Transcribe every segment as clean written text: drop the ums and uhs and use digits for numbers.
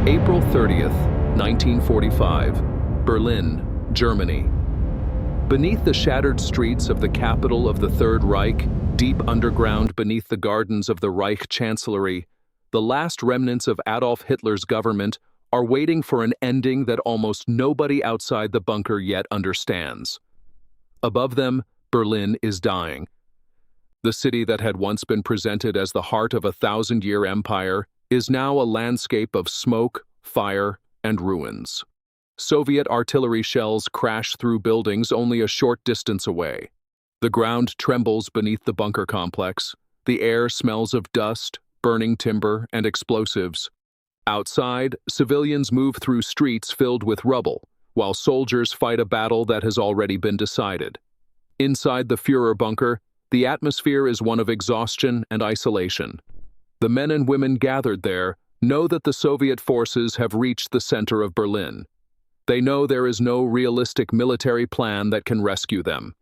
April 30th, 1945, Berlin, Germany. Beneath the shattered streets of the capital of the Third Reich, deep underground beneath the gardens of the Reich Chancellery, the last remnants of Adolf Hitler's government are waiting for an ending that almost nobody outside the bunker yet understands. Above them, Berlin is dying. The city that had once been presented as the heart of a thousand-year empire is now a landscape of smoke, fire, and ruins. Soviet artillery shells crash through buildings only a short distance away. The ground trembles beneath the bunker complex. The air smells of dust, burning timber, and explosives. Outside, civilians move through streets filled with rubble, while soldiers fight a battle that has already been decided. Inside the Führer bunker, the atmosphere is one of exhaustion and isolation. The men and women gathered there know that the Soviet forces have reached the center of Berlin. They know there is no realistic military plan that can rescue them.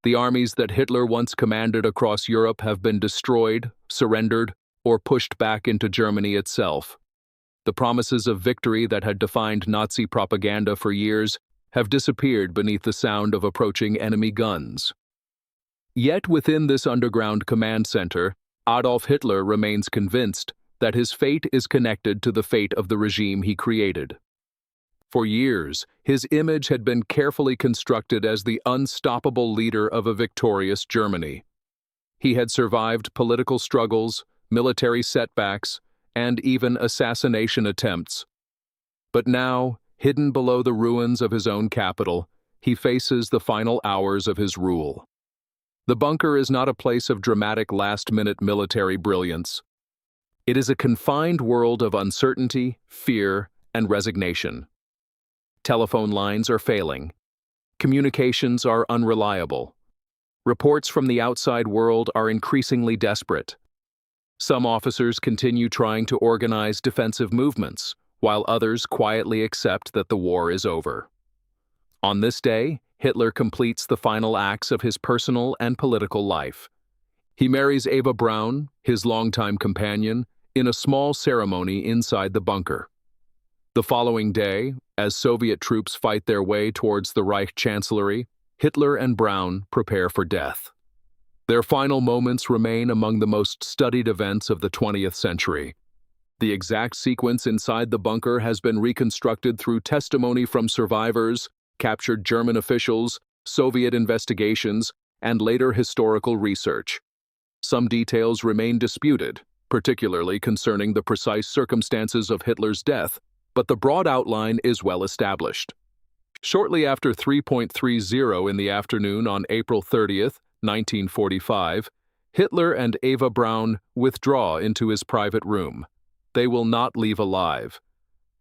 The armies that Hitler once commanded across Europe have been destroyed, surrendered, or pushed back into Germany itself. The promises of victory that had defined Nazi propaganda for years have disappeared beneath the sound of approaching enemy guns. Yet within this underground command center, Adolf Hitler remains convinced that his fate is connected to the fate of the regime he created. For years, his image had been carefully constructed as the unstoppable leader of a victorious Germany. He had survived political struggles, military setbacks, and even assassination attempts. But now, hidden below the ruins of his own capital, he faces the final hours of his rule. The bunker is not a place of dramatic last-minute military brilliance. It is a confined world of uncertainty, fear, and resignation. Telephone lines are failing. Communications are unreliable. Reports from the outside world are increasingly desperate. Some officers continue trying to organize defensive movements, while others quietly accept that the war is over. On this day, Hitler completes the final acts of his personal and political life. He marries Eva Braun, his longtime companion, in a small ceremony inside the bunker. The following day, as Soviet troops fight their way towards the Reich Chancellery, Hitler and Braun prepare for death. Their final moments remain among the most studied events of the 20th century. The exact sequence inside the bunker has been reconstructed through testimony from survivors, captured German officials, Soviet investigations, and later historical research. Some details remain disputed, particularly concerning the precise circumstances of Hitler's death, but the broad outline is well established. Shortly after 3:30 in the afternoon on April 30th, 1945, Hitler and Eva Braun withdraw into his private room. They will not leave alive.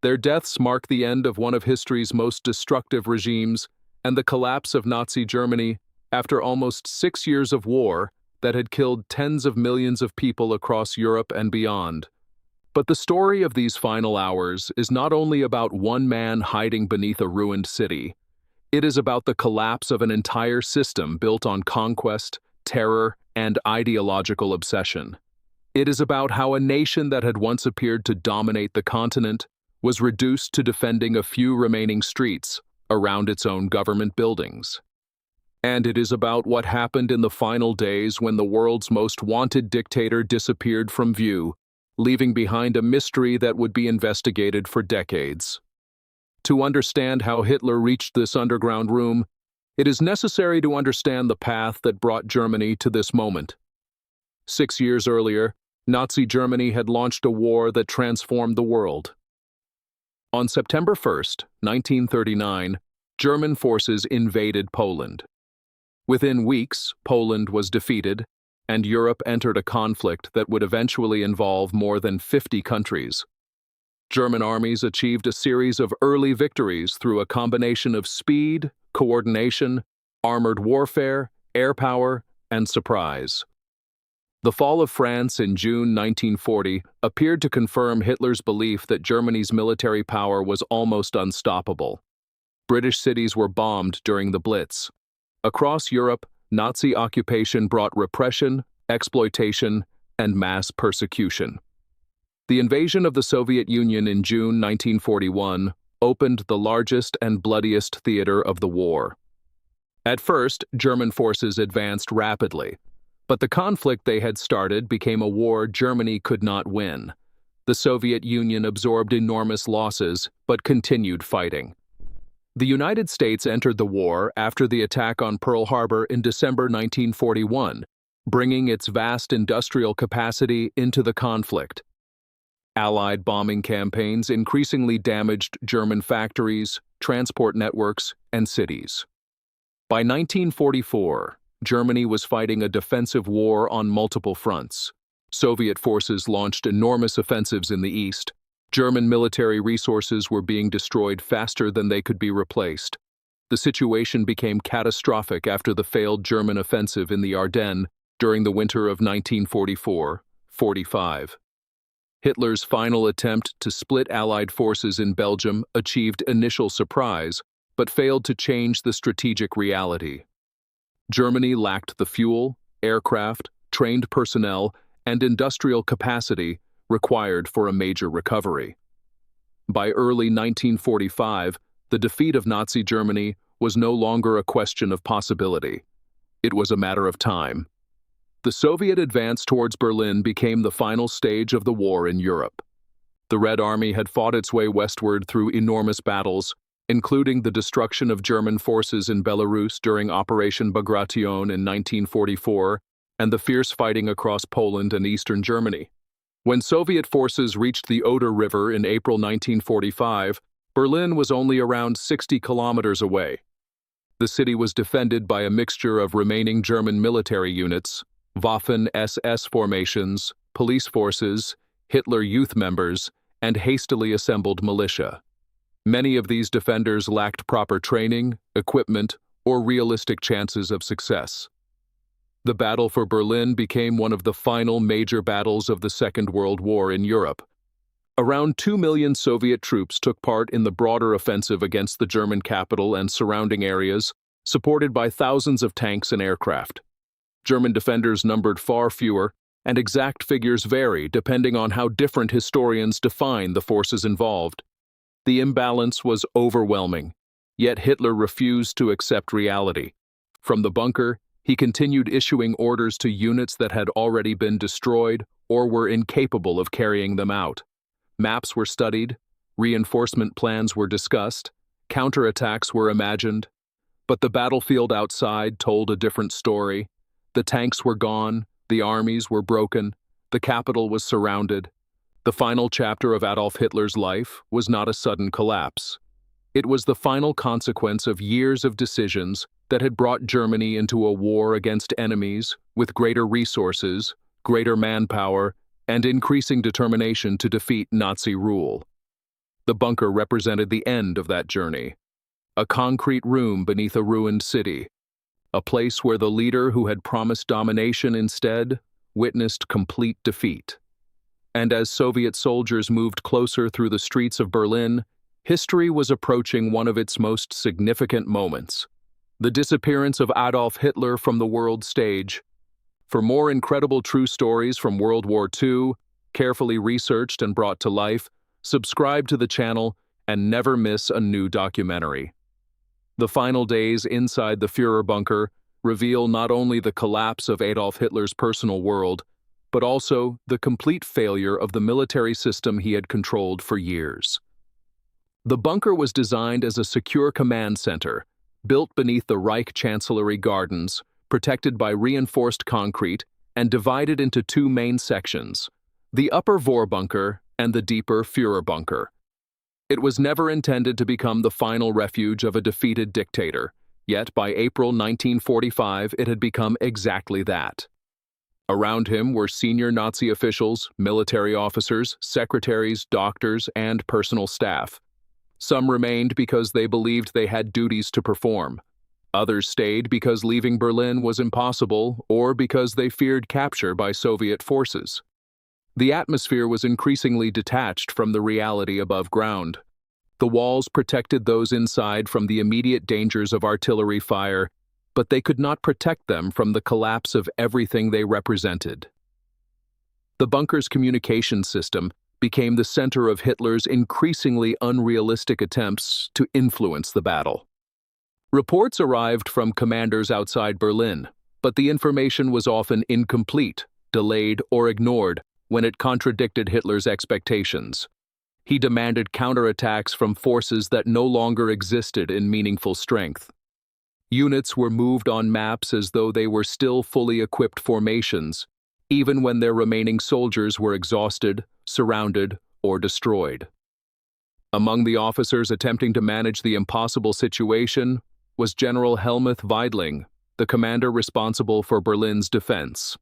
Their deaths mark the end of one of history's most destructive regimes and the collapse of Nazi Germany after almost 6 years of war that had killed tens of millions of people across Europe and beyond. But the story of these final hours is not only about one man hiding beneath a ruined city. It is about the collapse of an entire system built on conquest, terror, and ideological obsession. It is about how a nation that had once appeared to dominate the continent was reduced to defending a few remaining streets around its own government buildings. And it is about what happened in the final days when the world's most wanted dictator disappeared from view, leaving behind a mystery that would be investigated for decades. To understand how Hitler reached this underground room, it is necessary to understand the path that brought Germany to this moment. 6 years earlier, Nazi Germany had launched a war that transformed the world. On September 1st, 1939, German forces invaded Poland. Within weeks, Poland was defeated, and Europe entered a conflict that would eventually involve more than 50 countries. German armies achieved a series of early victories through a combination of speed, coordination, armored warfare, air power, and surprise. The fall of France in June 1940 appeared to confirm Hitler's belief that Germany's military power was almost unstoppable. British cities were bombed during the Blitz. Across Europe, Nazi occupation brought repression, exploitation, and mass persecution. The invasion of the Soviet Union in June 1941 opened the largest and bloodiest theater of the war. At first, German forces advanced rapidly, but the conflict they had started became a war Germany could not win. The Soviet Union absorbed enormous losses, but continued fighting. The United States entered the war after the attack on Pearl Harbor in December 1941, bringing its vast industrial capacity into the conflict. Allied bombing campaigns increasingly damaged German factories, transport networks, and cities. By 1944, Germany was fighting a defensive war on multiple fronts. Soviet forces launched enormous offensives in the east. German military resources were being destroyed faster than they could be replaced. The situation became catastrophic after the failed German offensive in the Ardennes during the winter of 1944-45. Hitler's final attempt to split Allied forces in Belgium achieved initial surprise, but failed to change the strategic reality. Germany lacked the fuel, aircraft, trained personnel, and industrial capacity required for a major recovery. By early 1945, the defeat of Nazi Germany was no longer a question of possibility. It was a matter of time. The Soviet advance towards Berlin became the final stage of the war in Europe. The Red Army had fought its way westward through enormous battles, including the destruction of German forces in Belarus during Operation Bagration in 1944 and the fierce fighting across Poland and eastern Germany. When Soviet forces reached the Oder River in April 1945, Berlin was only around 60 kilometers away. The city was defended by a mixture of remaining German military units, Waffen-SS formations, police forces, Hitler Youth members, and hastily assembled militia. Many of these defenders lacked proper training, equipment, or realistic chances of success. The battle for Berlin became one of the final major battles of the Second World War in Europe. Around 2 million Soviet troops took part in the broader offensive against the German capital and surrounding areas, supported by thousands of tanks and aircraft. German defenders numbered far fewer, and exact figures vary depending on how different historians define the forces involved. The imbalance was overwhelming, yet Hitler refused to accept reality. From the bunker, he continued issuing orders to units that had already been destroyed or were incapable of carrying them out. Maps were studied, reinforcement plans were discussed, counterattacks were imagined, but the battlefield outside told a different story. The tanks were gone, the armies were broken, the capital was surrounded. The final chapter of Adolf Hitler's life was not a sudden collapse. It was the final consequence of years of decisions that had brought Germany into a war against enemies with greater resources, greater manpower, and increasing determination to defeat Nazi rule. The bunker represented the end of that journey, a concrete room beneath a ruined city, a place where the leader who had promised domination instead witnessed complete defeat. And as Soviet soldiers moved closer through the streets of Berlin, history was approaching one of its most significant moments: the disappearance of Adolf Hitler from the world stage. For more incredible true stories from World War II, carefully researched and brought to life, subscribe to the channel and never miss a new documentary. The final days inside the Führer bunker reveal not only the collapse of Adolf Hitler's personal world, but also the complete failure of the military system he had controlled for years. The bunker was designed as a secure command center, built beneath the Reich Chancellery gardens, protected by reinforced concrete, and divided into two main sections: the upper Vorbunker and the deeper Führer bunker. It was never intended to become the final refuge of a defeated dictator, yet by April 1945 it had become exactly that. Around him were senior Nazi officials, military officers, secretaries, doctors, and personal staff. Some remained because they believed they had duties to perform. Others stayed because leaving Berlin was impossible or because they feared capture by Soviet forces. The atmosphere was increasingly detached from the reality above ground. The walls protected those inside from the immediate dangers of artillery fire, but they could not protect them from the collapse of everything they represented. The bunker's communication system, became the center of Hitler's increasingly unrealistic attempts to influence the battle. Reports arrived from commanders outside Berlin, but the information was often incomplete, delayed, or ignored when it contradicted Hitler's expectations. He demanded counterattacks from forces that no longer existed in meaningful strength. Units were moved on maps as though they were still fully equipped formations, even when their remaining soldiers were exhausted, surrounded, or destroyed. Among the officers attempting to manage the impossible situation was General Helmuth Weidling, the commander responsible for Berlin's defense.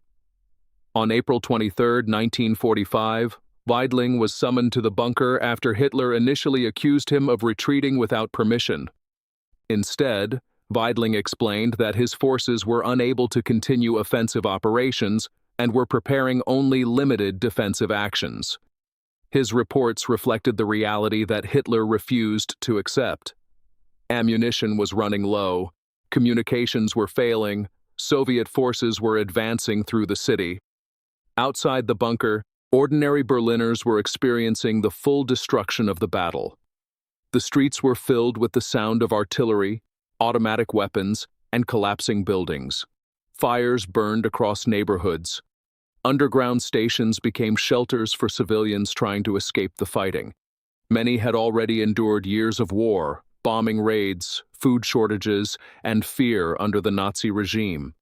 On April 23, 1945, Weidling was summoned to the bunker after Hitler initially accused him of retreating without permission. Instead, Weidling explained that his forces were unable to continue offensive operations and were preparing only limited defensive actions. His reports reflected the reality that Hitler refused to accept. Ammunition was running low, communications were failing, Soviet forces were advancing through the city. Outside the bunker, ordinary Berliners were experiencing the full destruction of the battle. The streets were filled with the sound of artillery, automatic weapons, and collapsing buildings. Fires burned across neighborhoods. Underground stations became shelters for civilians trying to escape the fighting. Many had already endured years of war, bombing raids, food shortages, and fear under the Nazi regime.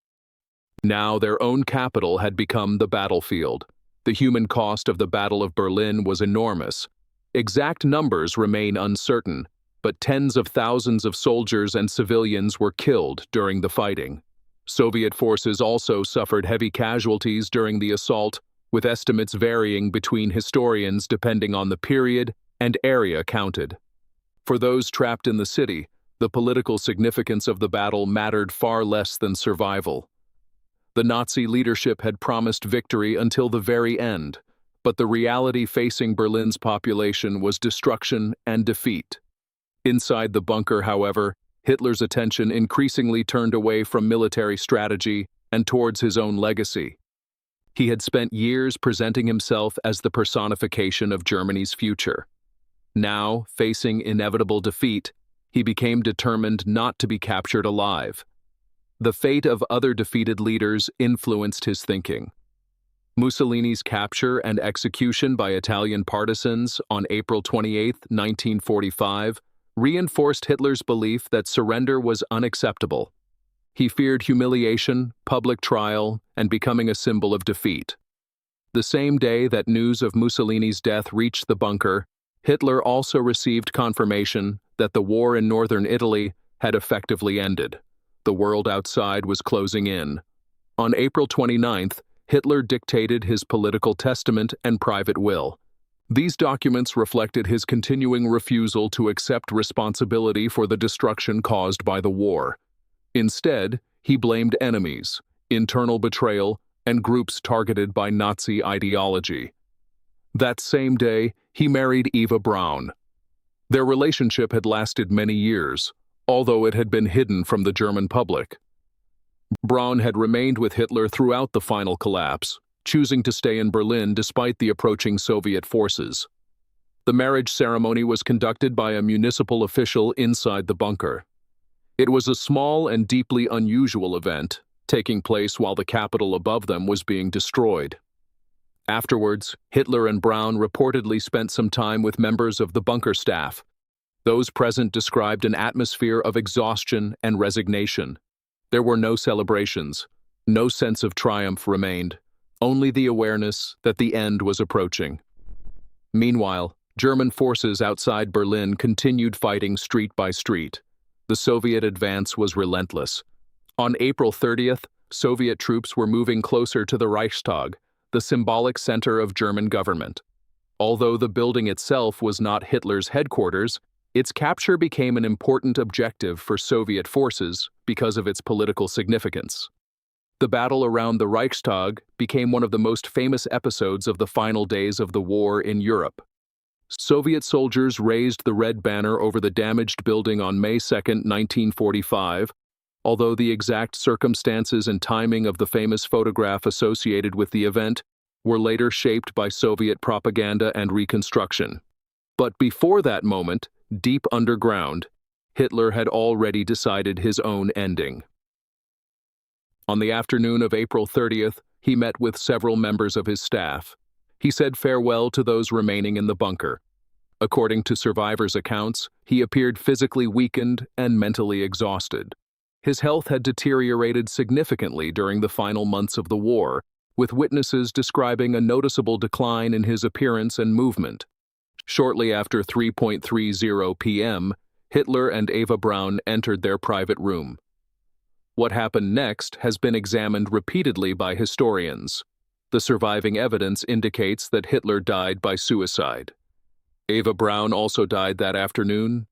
Now their own capital had become the battlefield. The human cost of the Battle of Berlin was enormous. Exact numbers remain uncertain, but tens of thousands of soldiers and civilians were killed during the fighting. Soviet forces also suffered heavy casualties during the assault, with estimates varying between historians depending on the period and area counted. For those trapped in the city, the political significance of the battle mattered far less than survival. The Nazi leadership had promised victory until the very end, but the reality facing Berlin's population was destruction and defeat. Inside the bunker, however, Hitler's attention increasingly turned away from military strategy and towards his own legacy. He had spent years presenting himself as the personification of Germany's future. Now, facing inevitable defeat, he became determined not to be captured alive. The fate of other defeated leaders influenced his thinking. Mussolini's capture and execution by Italian partisans on April 28, 1945, reinforced Hitler's belief that surrender was unacceptable. He feared humiliation, public trial, and becoming a symbol of defeat. The same day that news of Mussolini's death reached the bunker, Hitler also received confirmation that the war in northern Italy had effectively ended. The world outside was closing in. On April 29th, Hitler dictated his political testament and private will. These documents reflected his continuing refusal to accept responsibility for the destruction caused by the war. Instead, he blamed enemies, internal betrayal, and groups targeted by Nazi ideology. That same day, he married Eva Braun. Their relationship had lasted many years, although it had been hidden from the German public. Braun had remained with Hitler throughout the final collapse, choosing to stay in Berlin despite the approaching Soviet forces. The marriage ceremony was conducted by a municipal official inside the bunker. It was a small and deeply unusual event, taking place while the capital above them was being destroyed. Afterwards, Hitler and Braun reportedly spent some time with members of the bunker staff. Those present described an atmosphere of exhaustion and resignation. There were no celebrations. No sense of triumph remained. Only the awareness that the end was approaching. Meanwhile, German forces outside Berlin continued fighting street by street. The Soviet advance was relentless. On April 30th, Soviet troops were moving closer to the Reichstag, the symbolic center of German government. Although the building itself was not Hitler's headquarters, its capture became an important objective for Soviet forces because of its political significance. The battle around the Reichstag became one of the most famous episodes of the final days of the war in Europe. Soviet soldiers raised the red banner over the damaged building on May 2, 1945, although the exact circumstances and timing of the famous photograph associated with the event were later shaped by Soviet propaganda and reconstruction. But before that moment, deep underground, Hitler had already decided his own ending. On the afternoon of April 30th, he met with several members of his staff. He said farewell to those remaining in the bunker. According to survivors' accounts, he appeared physically weakened and mentally exhausted. His health had deteriorated significantly during the final months of the war, with witnesses describing a noticeable decline in his appearance and movement. Shortly after 3:30 p.m., Hitler and Eva Braun entered their private room. What happened next has been examined repeatedly by historians. The surviving evidence indicates that Hitler died by suicide. Eva Braun also died that afternoon.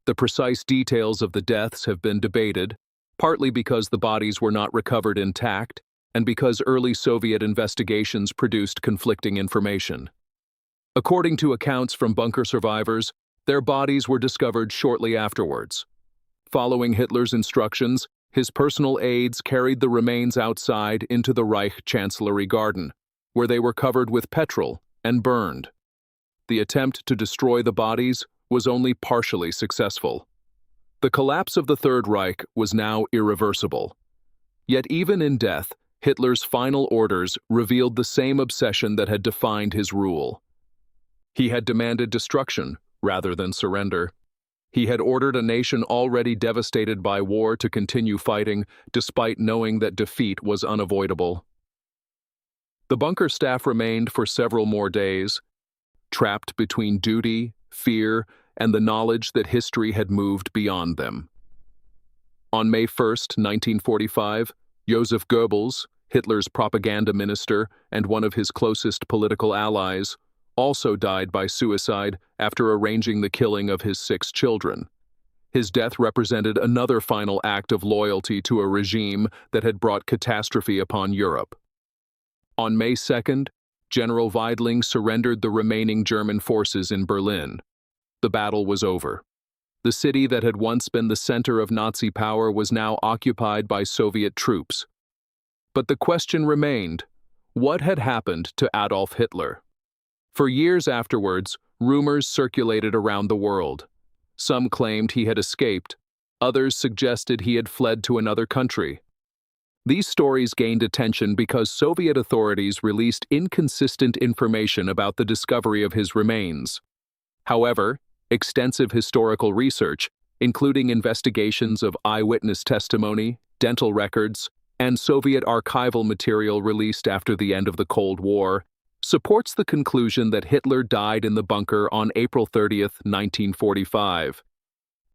The precise details of the deaths have been debated, partly because the bodies were not recovered intact and because early Soviet investigations produced conflicting information. According to accounts from bunker survivors, their bodies were discovered shortly afterwards. Following Hitler's instructions, his personal aides carried the remains outside into the Reich Chancellery garden, where they were covered with petrol and burned. The attempt to destroy the bodies was only partially successful. The collapse of the Third Reich was now irreversible. Yet even in death, Hitler's final orders revealed the same obsession that had defined his rule. He had demanded destruction rather than surrender. He had ordered a nation already devastated by war to continue fighting, despite knowing that defeat was unavoidable. The bunker staff remained for several more days, trapped between duty, fear, and the knowledge that history had moved beyond them. On May 1, 1945, Joseph Goebbels, Hitler's propaganda minister and one of his closest political allies, also died by suicide after arranging the killing of his 6 children. His death represented another final act of loyalty to a regime that had brought catastrophe upon Europe. On May 2nd, General Weidling surrendered the remaining German forces in Berlin. The battle was over. The city that had once been the center of Nazi power was now occupied by Soviet troops. But the question remained, what had happened to Adolf Hitler? For years afterwards, rumors circulated around the world. Some claimed he had escaped, others suggested he had fled to another country. These stories gained attention because Soviet authorities released inconsistent information about the discovery of his remains. However, extensive historical research, including investigations of eyewitness testimony, dental records, and Soviet archival material released after the end of the Cold War, supports the conclusion that Hitler died in the bunker on April 30, 1945.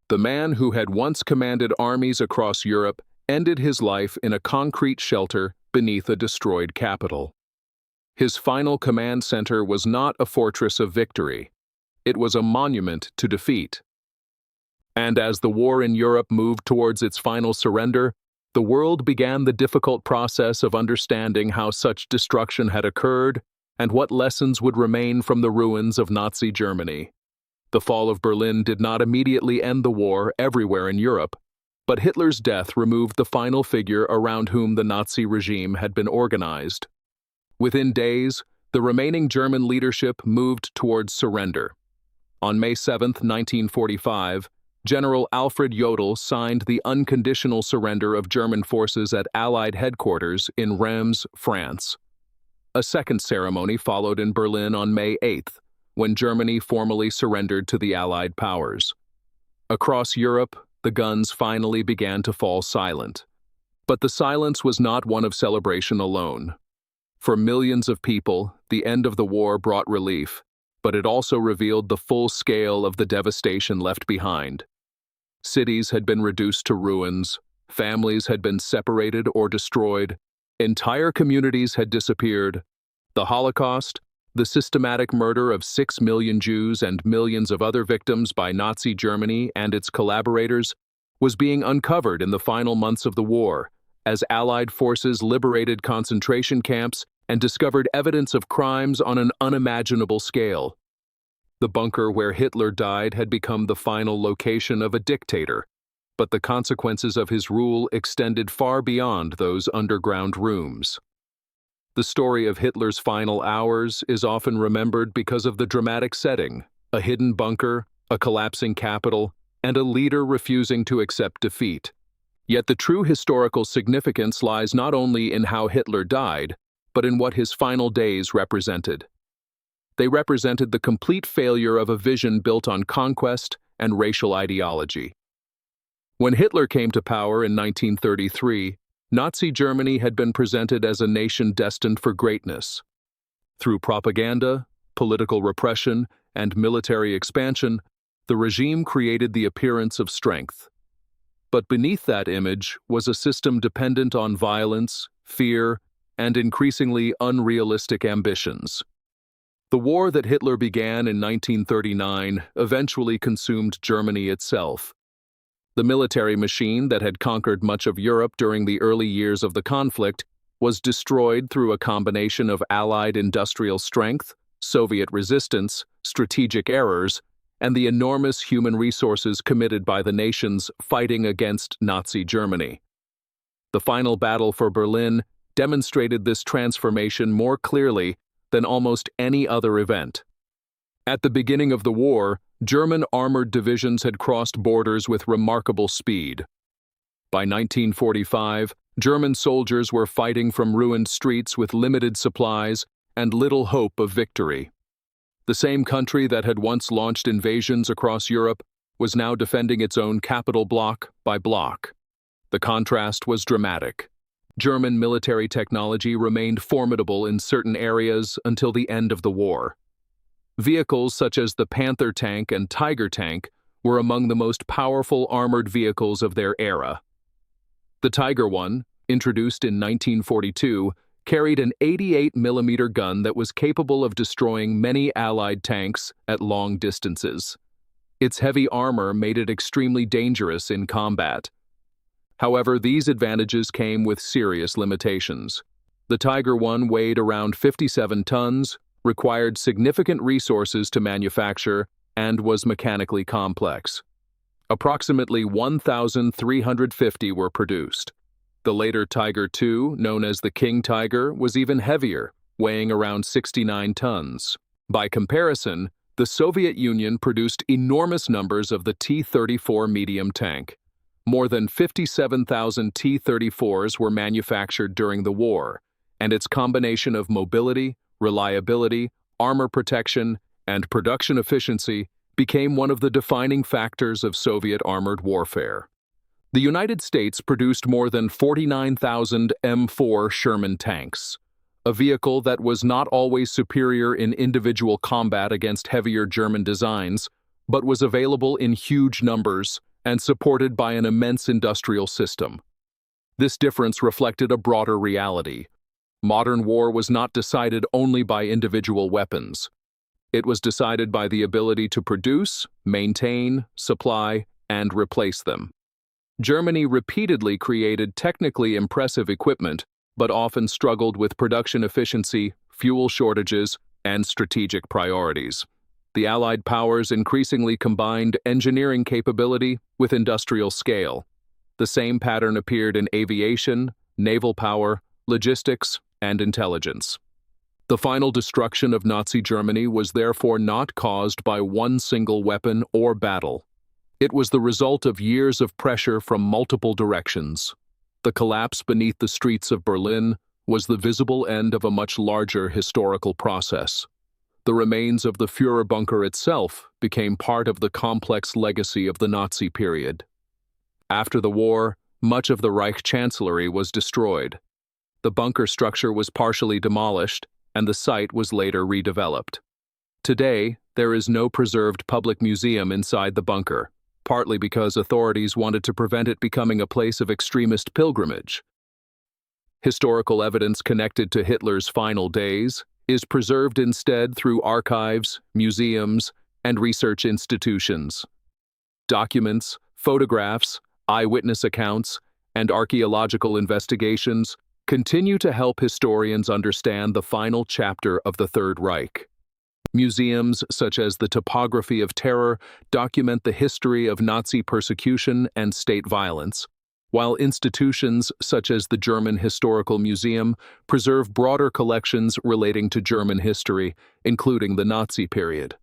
The man who had once commanded armies across Europe ended his life in a concrete shelter beneath a destroyed capital. His final command center was not a fortress of victory. It was a monument to defeat. And as the war in Europe moved towards its final surrender, the world began the difficult process of understanding how such destruction had occurred and what lessons would remain from the ruins of Nazi Germany. The fall of Berlin did not immediately end the war everywhere in Europe, but Hitler's death removed the final figure around whom the Nazi regime had been organized. Within days, the remaining German leadership moved towards surrender. On May 7, 1945, General Alfred Jodl signed the unconditional surrender of German forces at Allied headquarters in Reims, France. A second ceremony followed in Berlin on May 8th, when Germany formally surrendered to the Allied powers. Across Europe, the guns finally began to fall silent. But the silence was not one of celebration alone. For millions of people, the end of the war brought relief, but it also revealed the full scale of the devastation left behind. Cities had been reduced to ruins, families had been separated or destroyed, entire communities had disappeared. The Holocaust, the systematic murder of 6 million Jews and millions of other victims by Nazi Germany and its collaborators, was being uncovered in the final months of the war, as Allied forces liberated concentration camps and discovered evidence of crimes on an unimaginable scale. The bunker where Hitler died had become the final location of a dictator, but the consequences of his rule extended far beyond those underground rooms. The story of Hitler's final hours is often remembered because of the dramatic setting: a hidden bunker, a collapsing capital, and a leader refusing to accept defeat. Yet the true historical significance lies not only in how Hitler died, but in what his final days represented. They represented the complete failure of a vision built on conquest and racial ideology. When Hitler came to power in 1933, Nazi Germany had been presented as a nation destined for greatness. Through propaganda, political repression, and military expansion, the regime created the appearance of strength. But beneath that image was a system dependent on violence, fear, and increasingly unrealistic ambitions. The war that Hitler began in 1939 eventually consumed Germany itself. The military machine that had conquered much of Europe during the early years of the conflict was destroyed through a combination of Allied industrial strength, Soviet resistance, strategic errors, and the enormous human resources committed by the nations fighting against Nazi Germany. The final battle for Berlin demonstrated this transformation more clearly than almost any other event. At the beginning of the war, German armored divisions had crossed borders with remarkable speed. By 1945, German soldiers were fighting from ruined streets with limited supplies and little hope of victory. The same country that had once launched invasions across Europe was now defending its own capital block by block. The contrast was dramatic. German military technology remained formidable in certain areas until the end of the war. Vehicles such as the Panther tank and Tiger tank were among the most powerful armored vehicles of their era. The Tiger I, introduced in 1942, carried an 88mm gun that was capable of destroying many Allied tanks at long distances. Its heavy armor made it extremely dangerous in combat. However, these advantages came with serious limitations. The Tiger I weighed around 57 tons, required significant resources to manufacture, and was mechanically complex. Approximately 1,350 were produced. The later Tiger II, known as the King Tiger, was even heavier, weighing around 69 tons. By comparison, the Soviet Union produced enormous numbers of the T-34 medium tank. More than 57,000 T-34s were manufactured during the war, and its combination of mobility, reliability, armor protection, and production efficiency became one of the defining factors of Soviet armored warfare. The United States produced more than 49,000 M4 Sherman tanks, a vehicle that was not always superior in individual combat against heavier German designs, but was available in huge numbers and supported by an immense industrial system. This difference reflected a broader reality. Modern war was not decided only by individual weapons. It was decided by the ability to produce, maintain, supply, and replace them. Germany repeatedly created technically impressive equipment, but often struggled with production efficiency, fuel shortages, and strategic priorities. The Allied powers increasingly combined engineering capability with industrial scale. The same pattern appeared in aviation, naval power, logistics, and intelligence. The final destruction of Nazi Germany was therefore not caused by one single weapon or battle. It was the result of years of pressure from multiple directions. The collapse beneath the streets of Berlin was the visible end of a much larger historical process. The remains of the Führer bunker itself became part of the complex legacy of the Nazi period. After the war, much of the Reich Chancellery was destroyed. The bunker structure was partially demolished, and the site was later redeveloped. Today, there is no preserved public museum inside the bunker, partly because authorities wanted to prevent it becoming a place of extremist pilgrimage. Historical evidence connected to Hitler's final days is preserved instead through archives, museums, and research institutions. Documents, photographs, eyewitness accounts, and archaeological investigations continue to help historians understand the final chapter of the Third Reich. Museums such as the Topography of Terror document the history of Nazi persecution and state violence, while institutions such as the German Historical Museum preserve broader collections relating to German history, including the Nazi period.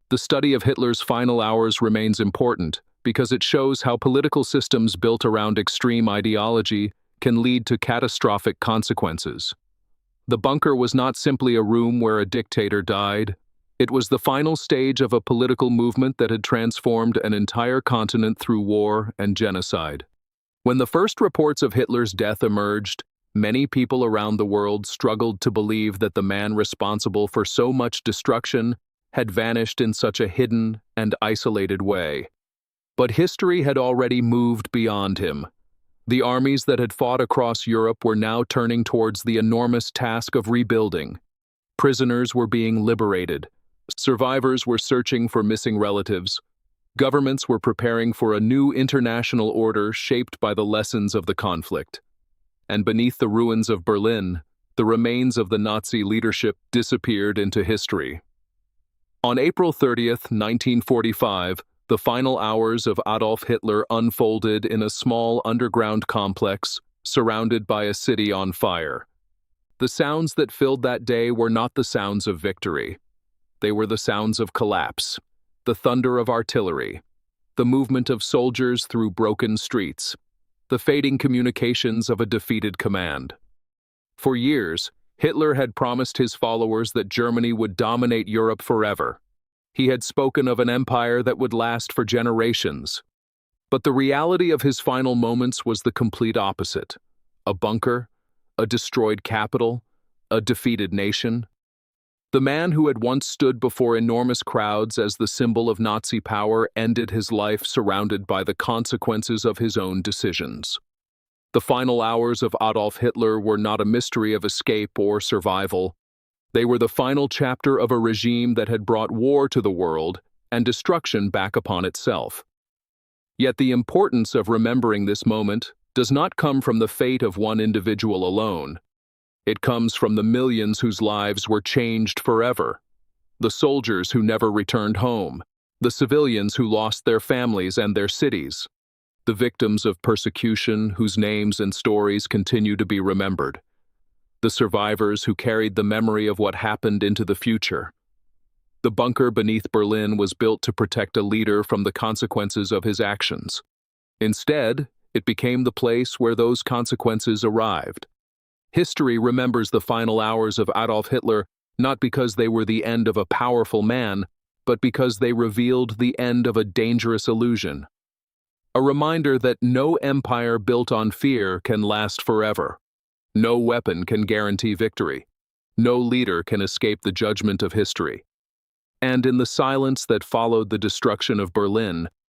The study of Hitler's final hours remains important because it shows how political systems built around extreme ideology can lead to catastrophic consequences. The bunker was not simply a room where a dictator died. It was the final stage of a political movement that had transformed an entire continent through war and genocide. When the first reports of Hitler's death emerged, many people around the world struggled to believe that the man responsible for so much destruction had vanished in such a hidden and isolated way. But history had already moved beyond him. The armies that had fought across Europe were now turning towards the enormous task of rebuilding. Prisoners were being liberated. Survivors were searching for missing relatives. Governments were preparing for a new international order shaped by the lessons of the conflict. And beneath the ruins of Berlin, the remains of the Nazi leadership disappeared into history. On April 30th, 1945, the final hours of Adolf Hitler unfolded in a small underground complex surrounded by a city on fire. The sounds that filled that day were not the sounds of victory. They were the sounds of collapse, the thunder of artillery, the movement of soldiers through broken streets, the fading communications of a defeated command. For years, Hitler had promised his followers that Germany would dominate Europe forever. He had spoken of an empire that would last for generations. But the reality of his final moments was the complete opposite. A bunker, a destroyed capital, a defeated nation. The man who had once stood before enormous crowds as the symbol of Nazi power ended his life surrounded by the consequences of his own decisions. The final hours of Adolf Hitler were not a mystery of escape or survival. They were the final chapter of a regime that had brought war to the world and destruction back upon itself. Yet the importance of remembering this moment does not come from the fate of one individual alone. It comes from the millions whose lives were changed forever. The soldiers who never returned home, the civilians who lost their families and their cities, the victims of persecution whose names and stories continue to be remembered, the survivors who carried the memory of what happened into the future. The bunker beneath Berlin was built to protect a leader from the consequences of his actions. Instead, it became the place where those consequences arrived. History remembers the final hours of Adolf Hitler not because they were the end of a powerful man, but because they revealed the end of a dangerous illusion. A reminder that no empire built on fear can last forever. No weapon can guarantee victory. No leader can escape the judgment of history. And in the silence that followed the destruction of Berlin,